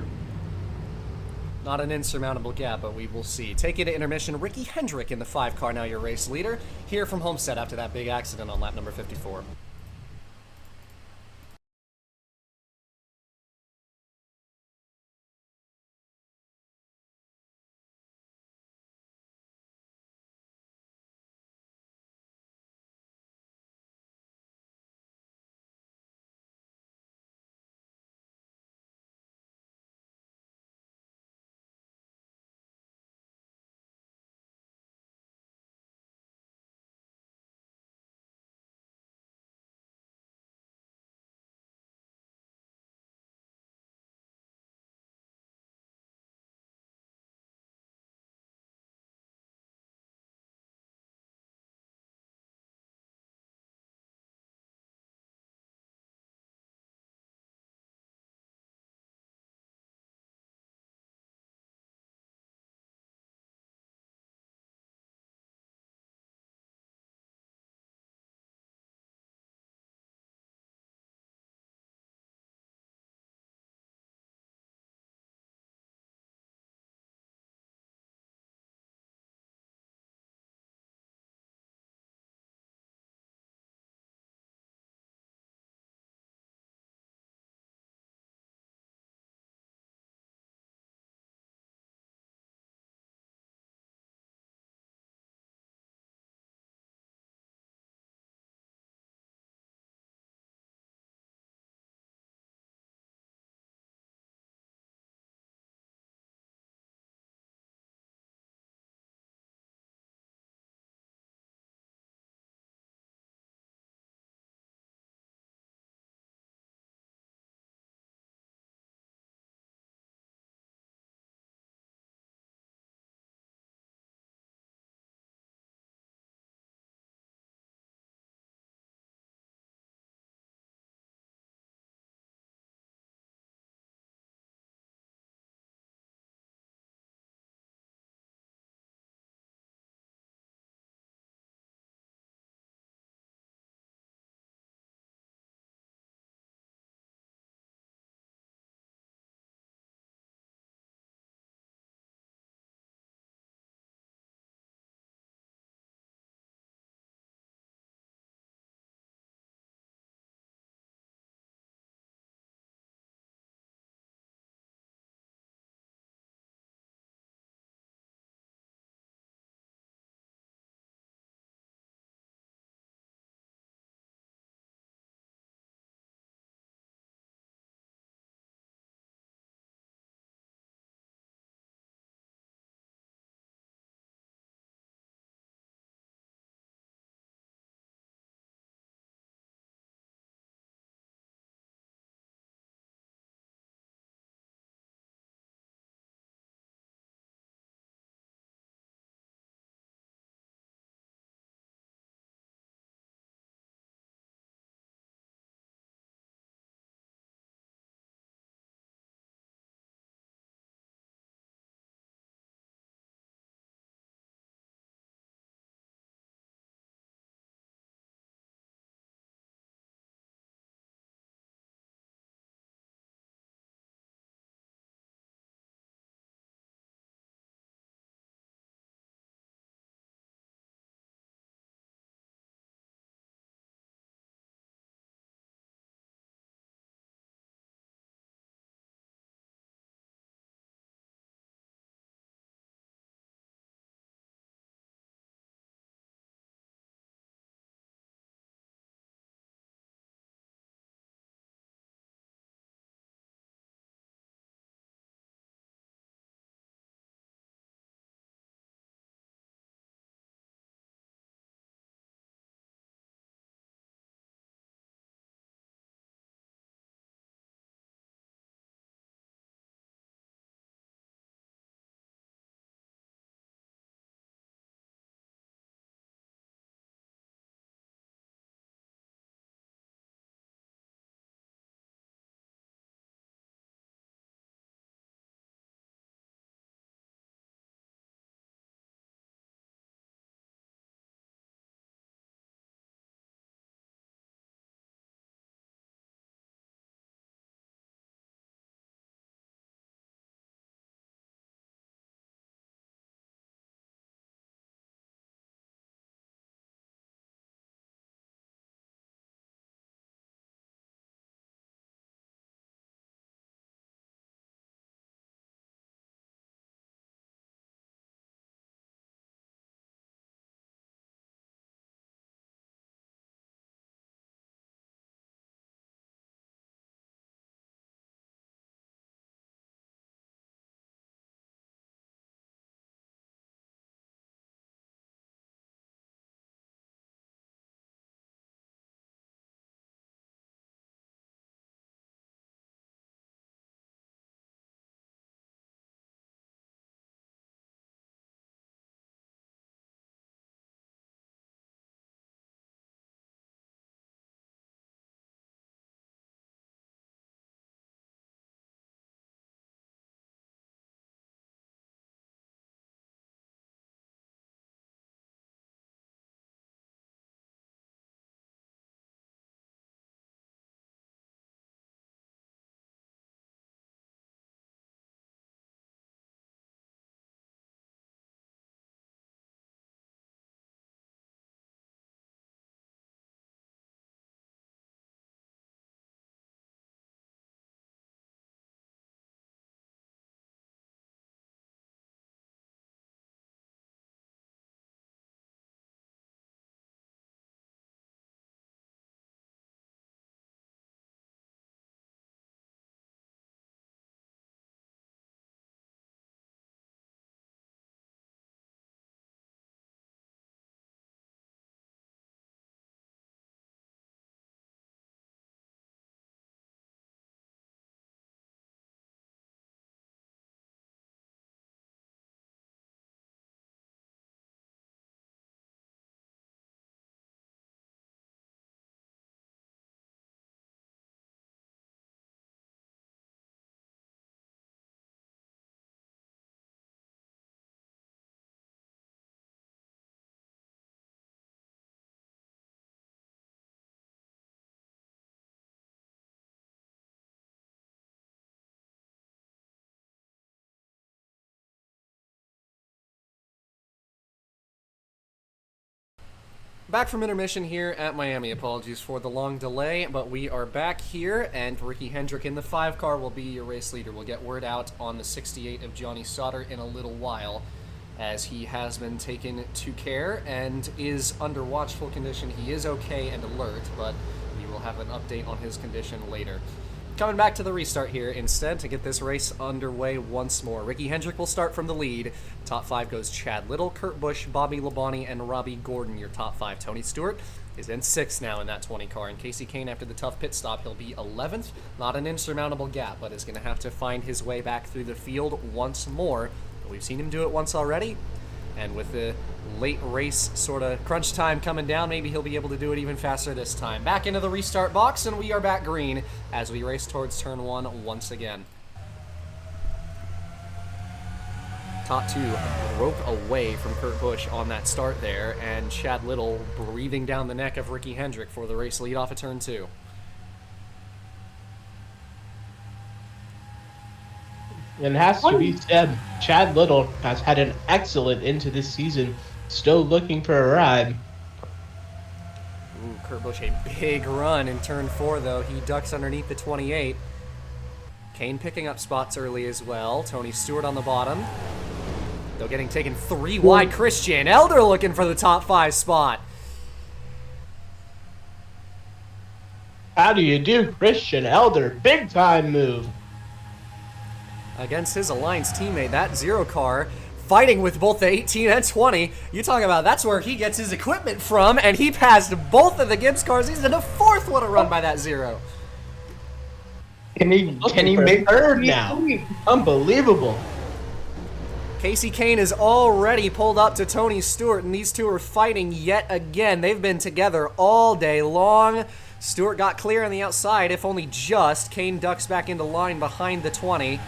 Not an insurmountable gap, but we will see. Take it to intermission. Ricky Hendrick in the 5 car, now your race leader. Here from Homestead after that big accident on lap number 54. Back from intermission here at Miami. Apologies for the long delay, but we are back here, and Ricky Hendrick in the 5 car will be your race leader. We'll get word out on the 68 of Johnny Sauter in a little while, as he has been taken to care and is under watchful condition. He is okay and alert, but we will have an update on his condition later. Coming back to the restart here instead to get this race underway once more. Ricky Hendrick will start from the lead. Top 5 goes Chad Little, Kurt Busch, Bobby Labonte, and Robbie Gordon, your top 5. Tony Stewart is in 6th now in that 20 car. And Casey Kane, after the tough pit stop, he'll be 11th. Not an insurmountable gap, but is going to have to find his way back through the field once more. But we've seen him do it once already. And with the late race sort of crunch time coming down, maybe he'll be able to do it even faster this time. Back into the restart box, and we are back green as we race towards turn 1 once again. Top 2 broke away from Kurt Busch on that start there, and Chad Little breathing down the neck of Ricky Hendrick for the race lead off of turn 2. And it has to be said, Chad Little has had an excellent into this season, still looking for a ride. Ooh, Kurt Busch, a big run in turn 4, though. He ducks underneath the 28. Kane picking up spots early as well. Tony Stewart on the bottom. Though getting taken 3 wide. Christian Elder looking for the top 5 spot. How do you do, Christian Elder? Big time move. Against his Alliance teammate, that 0 car, fighting with both the 18 and 20. You talk about that's where he gets his equipment from, and he passed both of the Gibbs cars. He's in a 4th one to run by that 0. Can he make 3rd now? Unbelievable. Casey Kane is already pulled up to Tony Stewart, and these two are fighting yet again. They've been together all day long. Stewart got clear on the outside, if only just. Kane ducks back into line behind the 20.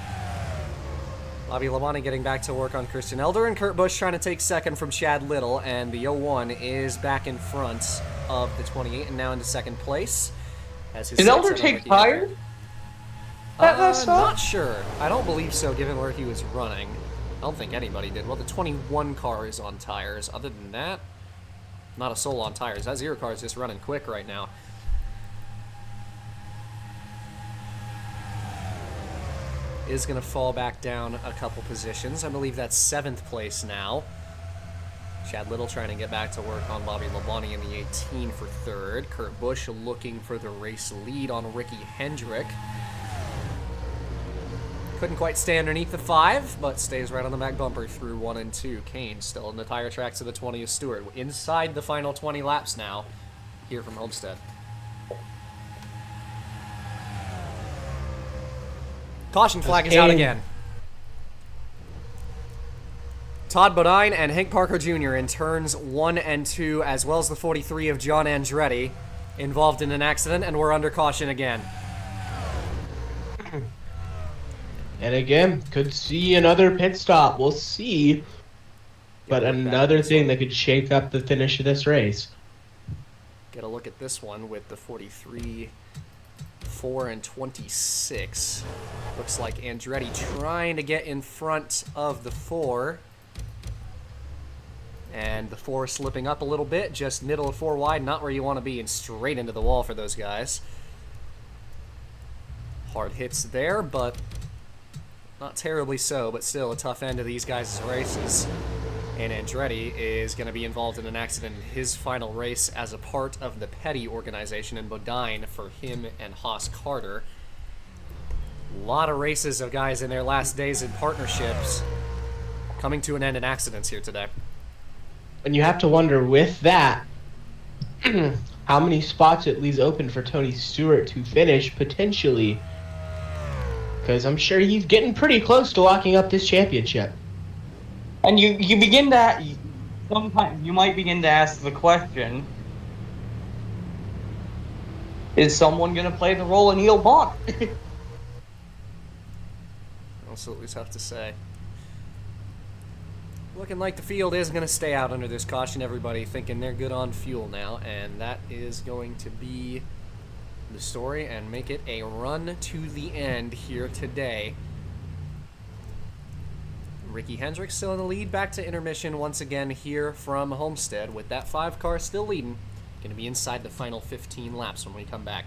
Bobby Labonte getting back to work on Christian Elder, and Kurt Busch trying to take 2nd from Chad Little, and the 01 is back in front of the 28 and now into 2nd place. As his Did Elder take tires? Not sure. I don't believe so, given where he was running. I don't think anybody did. Well, the 21 car is on tires. Other than that, not a soul on tires. That 0 car is just running quick right now. Is going to fall back down a couple positions. I believe that's 7th place now. Chad Little trying to get back to work on Bobby Labonte in the 18 for 3rd. Kurt Busch looking for the race lead on Ricky Hendrick. Couldn't quite stay underneath the 5, but stays right on the back bumper through 1 and 2. Kane still in the tire tracks of the 20 of Stewart. Inside the final 20 laps now, here from Homestead. Caution flag is out again. Todd Bodine and Hank Parker Jr. in turns 1 and 2, as well as the 43 of John Andretti, involved in an accident, and we're under caution again. And again, could see another pit stop. We'll see. But another thing that could shake up the finish of this race. Get a look at this one with the 43, 4, and 26. Looks like Andretti trying to get in front of the 4. And the 4 slipping up a little bit, just middle of 4 wide, not where you want to be, and straight into the wall for those guys. Hard hits there, but not terribly so, but still a tough end to these guys' races. And Andretti is going to be involved in an accident in his final race as a part of the Petty organization in Bodine for him and Haas Carter. A lot of races of guys in their last days in partnerships coming to an end in accidents here today. And you have to wonder, with that, how many spots it leaves open for Tony Stewart to finish, potentially. Because I'm sure he's getting pretty close to locking up this championship. And you begin to, sometimes you might begin to ask the question, is someone going to play the role of Neil Bond? Absolutely tough to say. Looking like the field is going to stay out under this caution. Everybody thinking they're good on fuel now, and that is going to be the story and make it a run to the end here today. Ricky Hendrick still in the lead. Back to intermission once again here from Homestead with that 5 car still leading. Going to be inside the final 15 laps when we come back.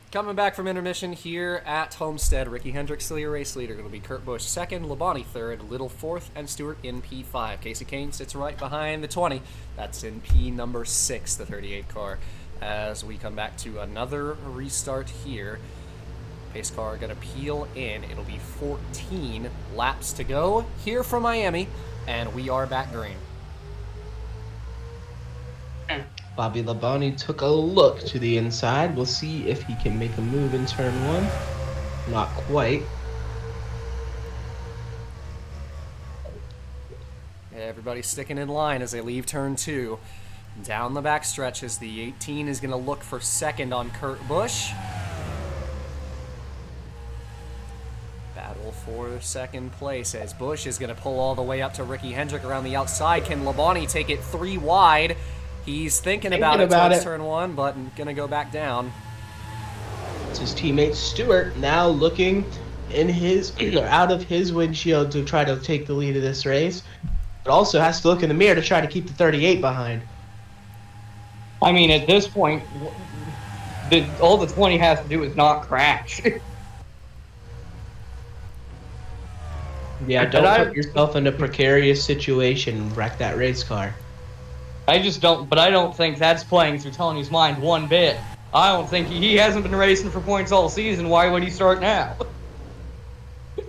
Coming back from intermission here at Homestead, Ricky Hendrick still your race leader. Going to be Kurt Busch second, Labonte third, Little fourth, and Stewart in P5. Casey Kane sits right behind the 20. That's in P number 6, the 38 car. As we come back to another restart here. Pace car going to peel in. It'll be 14 laps to go here from Miami, and we are back green. Bobby Labonte took a look to the inside. We'll see if he can make a move in turn 1. Not quite. Everybody's sticking in line as they leave turn 2. Down the back stretches, the 18 is going to look for second on Kurt Busch. Battle for second place as Busch is going to pull all the way up to Ricky Hendrick around the outside. Can Labonte take it 3 wide? He's thinking about it towards turn 1, but going to go back down. It's his teammate Stewart now looking in his out of his windshield to try to take the lead of this race, but also has to look in the mirror to try to keep the 38 behind. I mean, at this point, all the 20 has to do is not crash. Yeah, don't put yourself in a precarious situation and wreck that race car. I don't think that's playing through Tony's mind one bit. I don't think he hasn't been racing for points all season. Why would he start now? Yeah,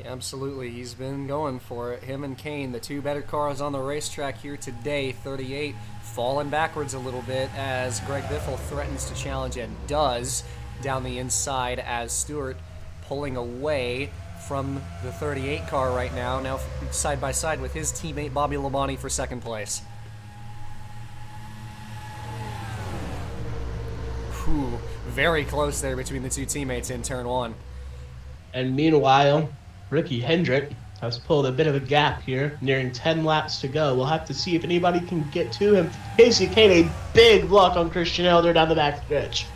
absolutely. He's been going for it. Him and Kane, the 2 better cars on the racetrack here today. 38 falling backwards a little bit as Greg Biffle threatens to challenge and does down the inside as Stewart pulling away from the 38 car right now side by side with his teammate Bobby Labonte for second place. Whew, very close there between the 2 teammates in turn 1. And meanwhile, Ricky Hendrick has pulled a bit of a gap here, nearing 10 laps to go. We'll have to see if anybody can get to him. Casey Kane, a big block on Christian Elder down the back stretch.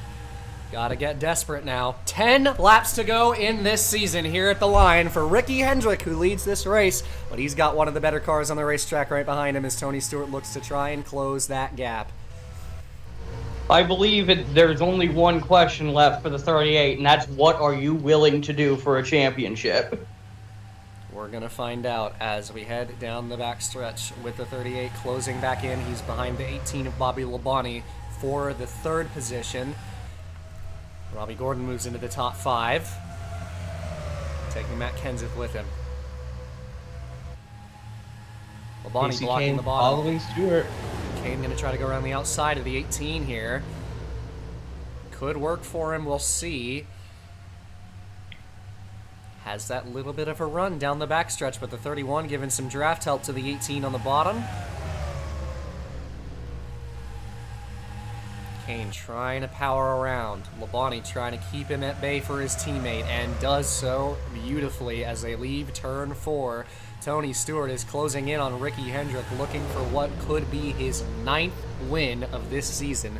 Gotta get desperate now. 10 laps to go in this season here at the line for Ricky Hendrick, who leads this race, but he's got one of the better cars on the racetrack right behind him as Tony Stewart looks to try and close that gap. I believe there's only one question left for the 38, and that's what are you willing to do for a championship? We're going to find out as we head down the back stretch with the 38 closing back in. He's behind the 18 of Bobby Labonte for the 3rd position. Robbie Gordon moves into the top 5, taking Matt Kenseth with him. Labonte Casey blocking Kane the bottom. following Stewart. Kane going to try to go around the outside of the 18 here. Could work for him, we'll see. Has that little bit of a run down the backstretch, but the 31 giving some draft help to the 18 on the bottom. Kane trying to power around. Labonte trying to keep him at bay for his teammate, and does so beautifully as they leave turn 4. Tony Stewart is closing in on Ricky Hendrick, looking for what could be his 9th win of this season.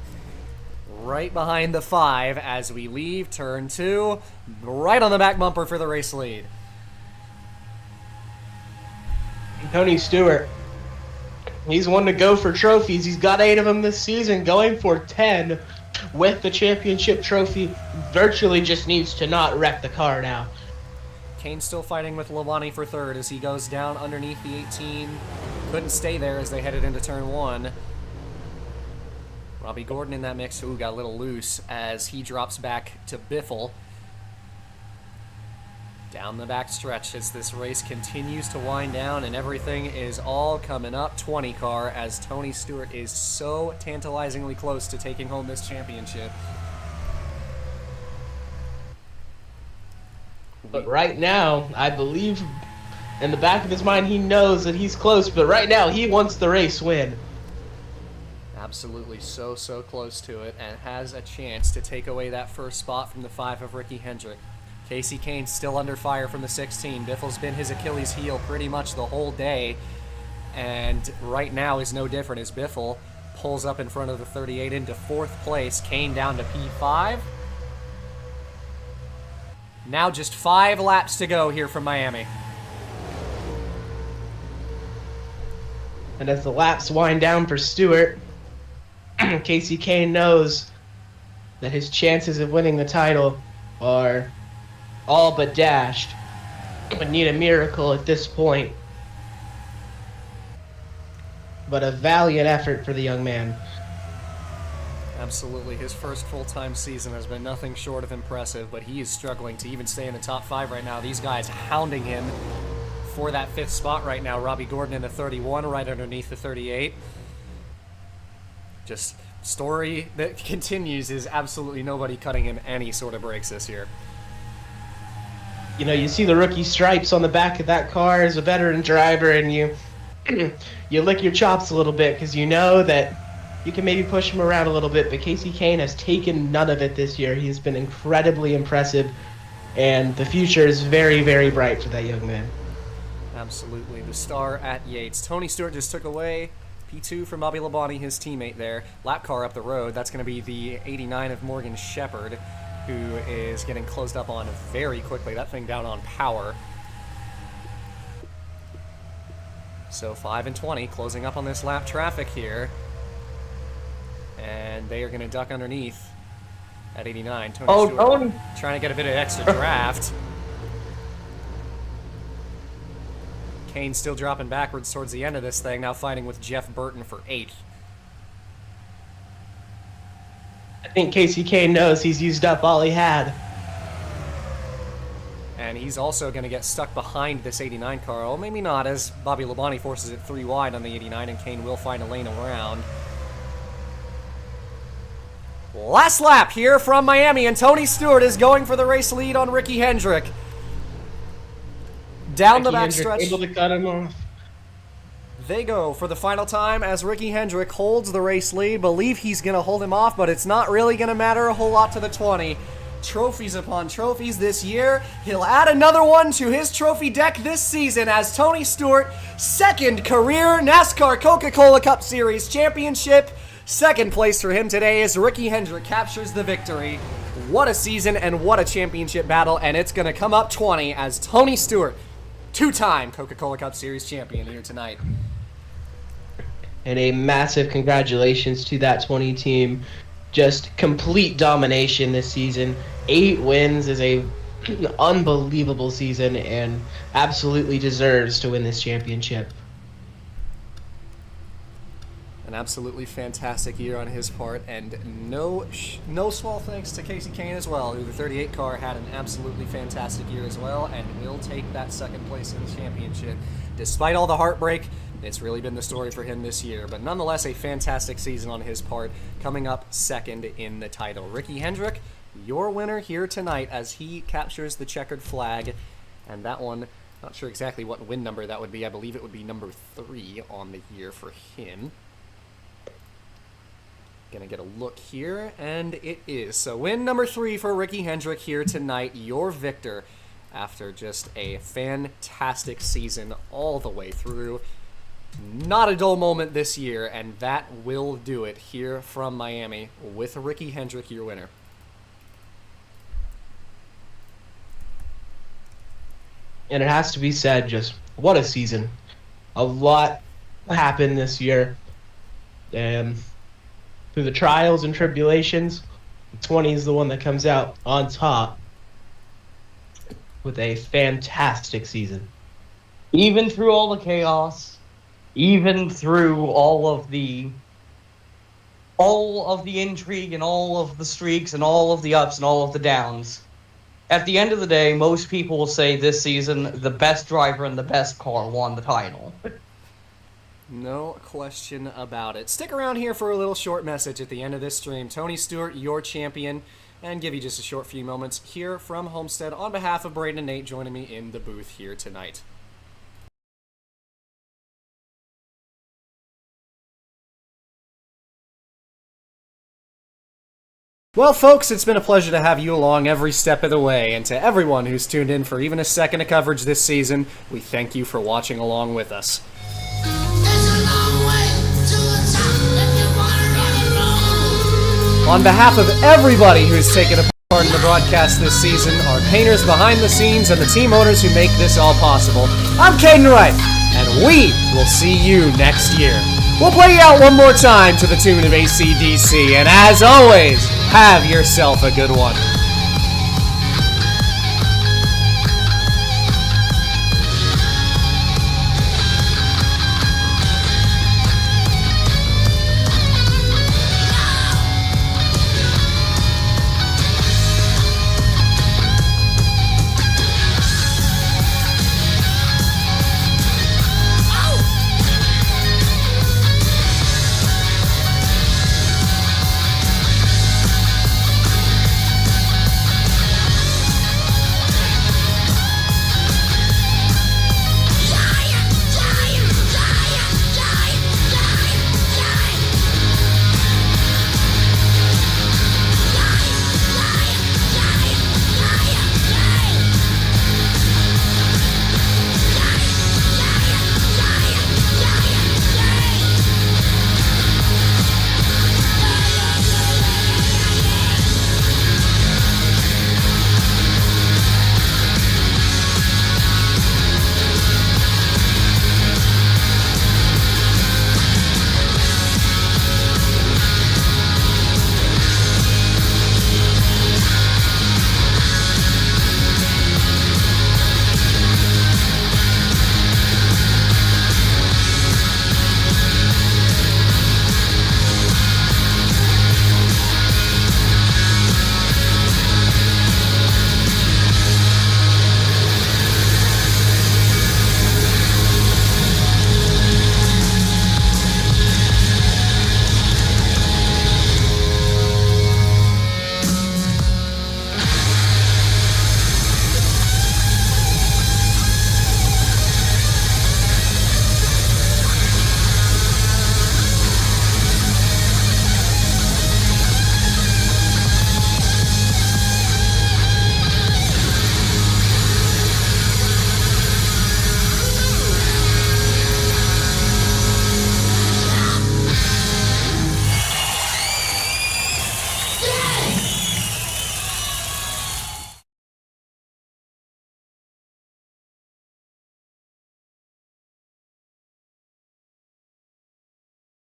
Right behind the 5 as we leave turn 2, right on the back bumper for the race lead. Tony Stewart, he's one to go for trophies. He's got 8 of them this season, going for 10 with the championship trophy. Virtually just needs to not wreck the car now. Kane still fighting with Labonte for 3rd as he goes down underneath the 18. Couldn't stay there as they headed into turn 1. Robbie Gordon in that mix, who got a little loose as he drops back to Biffle. Down the back stretch as this race continues to wind down and everything is all coming up 20 car as Tony Stewart is so tantalizingly close to taking home this championship. But right now, I believe in the back of his mind he knows that he's close, but right now he wants the race win. Absolutely so close to it and has a chance to take away that first spot from the 5 of Ricky Hendrick. Casey Kane still under fire from the 16. Biffle's been his Achilles heel pretty much the whole day, and right now is no different as Biffle pulls up in front of the 38 into 4th place. Kane down to P5. Now just 5 laps to go here from Miami. And as the laps wind down for Stewart, Casey Kane knows that his chances of winning the title are all but dashed. Would need a miracle at this point. But a valiant effort for the young man. Absolutely. His first full-time season has been nothing short of impressive, but he is struggling to even stay in the top 5 right now. These guys hounding him for that 5th spot right now. Robbie Gordon in the 31, right underneath the 38. Just story that continues is absolutely nobody cutting him any sort of breaks this year. You know, you see the rookie stripes on the back of that car as a veteran driver, and you you lick your chops a little bit because you know that you can maybe push him around a little bit, but Casey Kane has taken none of it this year. He's been incredibly impressive, and the future is very, very bright for that young man. Absolutely. The star at Yates. Tony Stewart just took away P2 from Bobby Labonte, his teammate there. Lap car up the road. That's going to be the 89 of Morgan Shepherd, who is getting closed up on very quickly. That thing down on power. So 5 and 20, closing up on this lap traffic here. And they are going to duck underneath at 89. Tony Stewart Tony! Trying to get a bit of extra draft. Kane still dropping backwards towards the end of this thing, now fighting with Jeff Burton for 8th. I think Casey Kane knows he's used up all he had. And he's also going to get stuck behind this 89 car. Well, maybe not, as Bobby Labonte forces it 3 wide on the 89, and Kane will find a lane around. Last lap here from Miami, and Tony Stewart is going for the race lead on Ricky Hendrick. Down the backstretch. Able to cut him off. They go for the final time as Ricky Hendrick holds the race lead. Believe he's going to hold him off, but it's not really going to matter a whole lot to the 20. Trophies upon trophies this year. He'll add another one to his trophy deck this season as Tony Stewart, 2nd career NASCAR Coca-Cola Cup Series championship. 2nd place for him today as Ricky Hendrick captures the victory. What a season and what a championship battle, and it's going to come up 20 as Tony Stewart, 2-time Coca-Cola Cup Series champion here tonight. And a massive congratulations to that 20 team. Just complete domination this season. 8 wins is a unbelievable season and absolutely deserves to win this championship. An absolutely fantastic year on his part, and no small thanks to Casey Kane as well, who the 38 car had an absolutely fantastic year as well, and will take that second place in the championship. Despite all the heartbreak, it's really been the story for him this year, but nonetheless a fantastic season on his part, coming up second in the title. Ricky Hendrick, your winner here tonight as he captures the checkered flag, and that one, not sure exactly what win number that would be. I believe it would be number 3 on the year for him. Gonna get a look here, and it is. So win number 3 for Ricky Hendrick here tonight, your victor after just a fantastic season all the way through. Not a dull moment this year, and that will do it here from Miami with Ricky Hendrick, your winner. And it has to be said, just what a season. A lot happened this year. Through the trials and tribulations, 20 is the one that comes out on top with a fantastic season. Even through all the chaos, even through all of the intrigue and all of the streaks and all of the ups and all of the downs, at the end of the day, most people will say this season the best driver and the best car won the title. No question about it. Stick around here for a little short message at the end of this stream. Tony Stewart, your champion, and give you just a short few moments here from Homestead on behalf of Braden and Nate joining me in the booth here tonight. Well, folks, it's been a pleasure to have you along every step of the way, and to everyone who's tuned in for even a second of coverage this season, we thank you for watching along with us. On behalf of everybody who's taken a part in the broadcast this season, our painters behind the scenes and the team owners who make this all possible, I'm Caden Wright, and we will see you next year. We'll play you out one more time to the tune of AC/DC, and as always, have yourself a good one.